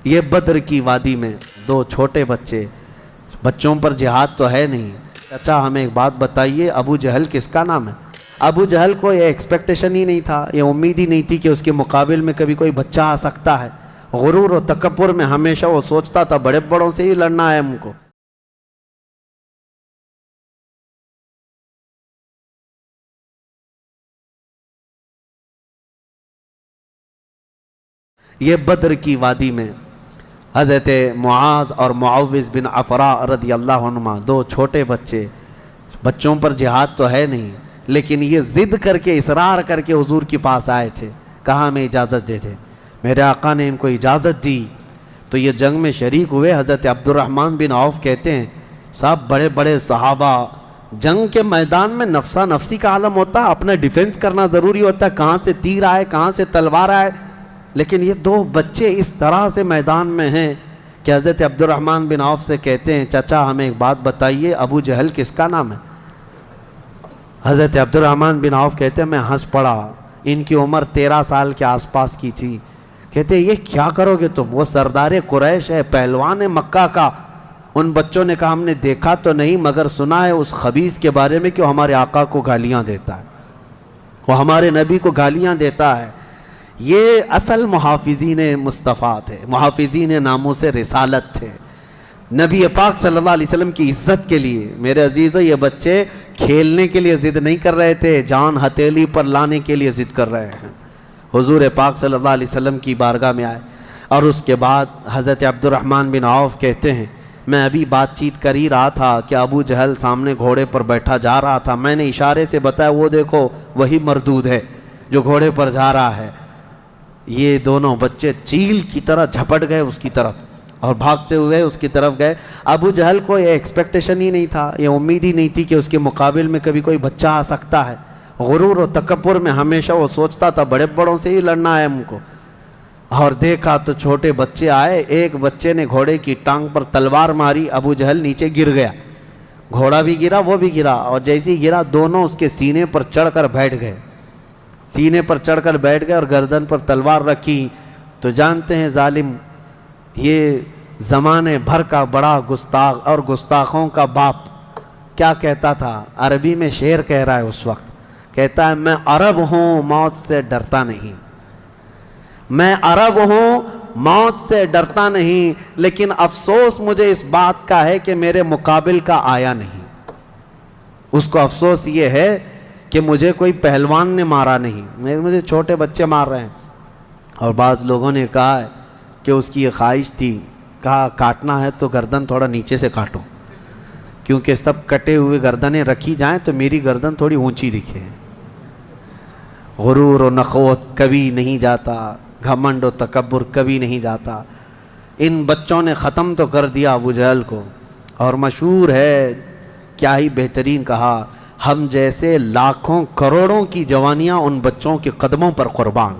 یہ بدر کی وادی میں دو چھوٹے بچے، بچوں پر جہاد تو ہے نہیں، چچا ہمیں ایک بات بتائیے، ابو جہل کس کا نام ہے؟ ابو جہل کو یہ ایکسپیکٹیشن ہی نہیں تھا، یہ امید ہی نہیں تھی کہ اس کے مقابل میں کبھی کوئی بچہ آ سکتا ہے۔ غرور و تکبر میں ہمیشہ وہ سوچتا تھا بڑے بڑوں سے ہی لڑنا ہے ہم کو۔ یہ بدر کی وادی میں حضرت معاذ اور معوذ بن عفراء رضی اللہ عنہما دو چھوٹے بچے، بچوں پر جہاد تو ہے نہیں، لیکن یہ ضد کر کے اصرار کر کے حضور کے پاس آئے تھے، کہا ہمیں اجازت دے دے۔ میرے آقا نے ان کو اجازت دی تو یہ جنگ میں شریک ہوئے۔ حضرت عبد الرحمن بن عوف کہتے ہیں صاحب بڑے بڑے صحابہ، جنگ کے میدان میں نفسا نفسی کا عالم ہوتا ہے، اپنا ڈیفنس کرنا ضروری ہوتا ہے، کہاں سے تیر آئے کہاں سے تلوار آئے، لیکن یہ دو بچے اس طرح سے میدان میں ہیں کہ حضرت عبد الرحمن بن عوف سے کہتے ہیں چچا ہمیں ایک بات بتائیے، ابو جہل کس کا نام ہے؟ حضرت عبد الرحمن بن عوف کہتے ہیں میں ہنس پڑا، ان کی عمر 13 سال کے آس پاس کی تھی۔ کہتے ہیں یہ کیا کرو گے تم؟ وہ سردار قریش ہے، پہلوان ہے مکہ کا۔ ان بچوں نے کہا ہم نے دیکھا تو نہیں مگر سنا ہے اس خبیث کے بارے میں کہ وہ ہمارے آقا کو گالیاں دیتا ہے، وہ ہمارے نبی کو گالیاں دیتا ہے۔ یہ اصل محافظین مصطفیٰ تھے، محافظین ناموس رسالت تھے، نبی پاک صلی اللہ علیہ وسلم کی عزت کے لیے۔ میرے عزیزو یہ بچے کھیلنے کے لیے ضد نہیں کر رہے تھے، جان ہتھیلی پر لانے کے لیے ضد کر رہے ہیں۔ حضور پاک صلی اللہ علیہ وسلم کی بارگاہ میں آئے اور اس کے بعد حضرت عبد الرحمن بن عوف کہتے ہیں میں ابھی بات چیت کر ہی رہا تھا کہ ابو جہل سامنے گھوڑے پر بیٹھا جا رہا تھا، میں نے اشارے سے بتایا وہ دیکھو وہی مردود ہے جو گھوڑے پر جا رہا ہے۔ یہ دونوں بچے چیل کی طرح جھپٹ گئے اس کی طرف اور بھاگتے ہوئے اس کی طرف گئے۔ ابو جہل کو یہ ایکسپیکٹیشن ہی نہیں تھا، یہ امید ہی نہیں تھی کہ اس کے مقابل میں کبھی کوئی بچہ آ سکتا ہے۔ غرور و تکبر میں ہمیشہ وہ سوچتا تھا بڑے بڑوں سے ہی لڑنا ہے ہم کو، اور دیکھا تو چھوٹے بچے آئے، ایک بچے نے گھوڑے کی ٹانگ پر تلوار ماری، ابو جہل نیچے گر گیا، گھوڑا بھی گرا وہ بھی گرا، اور جیسے گرا دونوں اس کے سینے پر چڑھ کر بیٹھ گئے، سینے پر چڑھ کر بیٹھ گئے اور گردن پر تلوار رکھی۔ تو جانتے ہیں ظالم یہ زمانے بھر کا بڑا گستاخ اور گستاخوں کا باپ کیا کہتا تھا، عربی میں شعر کہہ رہا ہے اس وقت، کہتا ہے میں عرب ہوں موت سے ڈرتا نہیں، میں عرب ہوں موت سے ڈرتا نہیں، لیکن افسوس مجھے اس بات کا ہے کہ میرے مقابل کا آیا نہیں۔ اس کو افسوس یہ ہے کہ مجھے کوئی پہلوان نے مارا نہیں، مجھے چھوٹے بچے مار رہے ہیں۔ اور بعض لوگوں نے کہا ہے کہ اس کی یہ خواہش تھی، کہا کاٹنا ہے تو گردن تھوڑا نیچے سے کاٹو، کیونکہ سب کٹے ہوئے گردنیں رکھی جائیں تو میری گردن تھوڑی اونچی دکھے۔ غرور و نخوت کبھی نہیں جاتا، گھمنڈ و تکبر کبھی نہیں جاتا۔ ان بچوں نے ختم تو کر دیا ابو جہل کو، اور مشہور ہے کیا ہی بہترین کہا، ہم جیسے لاکھوں کروڑوں کی جوانیاں ان بچوں کے قدموں پر قربان،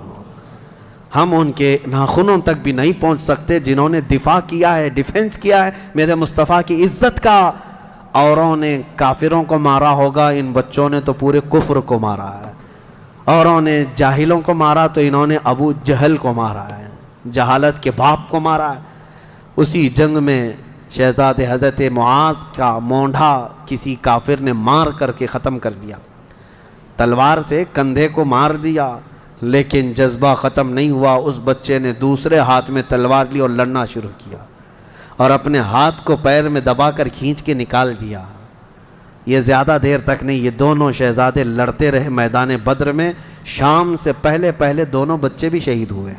ہم ان کے ناخنوں تک بھی نہیں پہنچ سکتے جنہوں نے دفاع کیا ہے، ڈیفنس کیا ہے میرے مصطفیٰ کی عزت کا۔ اوروں نے کافروں کو مارا ہوگا، ان بچوں نے تو پورے کفر کو مارا ہے۔ اوروں نے جاہلوں کو مارا تو انہوں نے ابو جہل کو مارا ہے، جہالت کے باپ کو مارا ہے۔ اسی جنگ میں شہزادے حضرت معاذ کا مونڈھا کسی کافر نے مار کر کے ختم کر دیا، تلوار سے کندھے کو مار دیا، لیکن جذبہ ختم نہیں ہوا۔ اس بچے نے دوسرے ہاتھ میں تلوار لی اور لڑنا شروع کیا، اور اپنے ہاتھ کو پیر میں دبا کر کھینچ کے نکال دیا۔ یہ زیادہ دیر تک نہیں، یہ دونوں شہزادے لڑتے رہے میدان بدر میں۔ شام سے پہلے پہلے دونوں بچے بھی شہید ہوئے،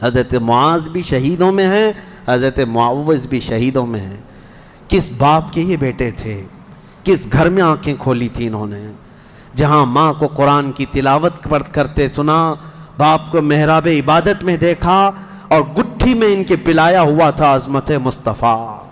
حضرت معاذ بھی شہیدوں میں ہیں، حضرت معوذ بھی شہیدوں میں ہیں۔ کس باپ کے یہ بیٹے تھے، کس گھر میں آنکھیں کھولی تھی انہوں نے، جہاں ماں کو قرآن کی تلاوت کرتے سنا، باپ کو محراب عبادت میں دیکھا، اور گٹھی میں ان کے پلایا ہوا تھا عظمت مصطفیٰ۔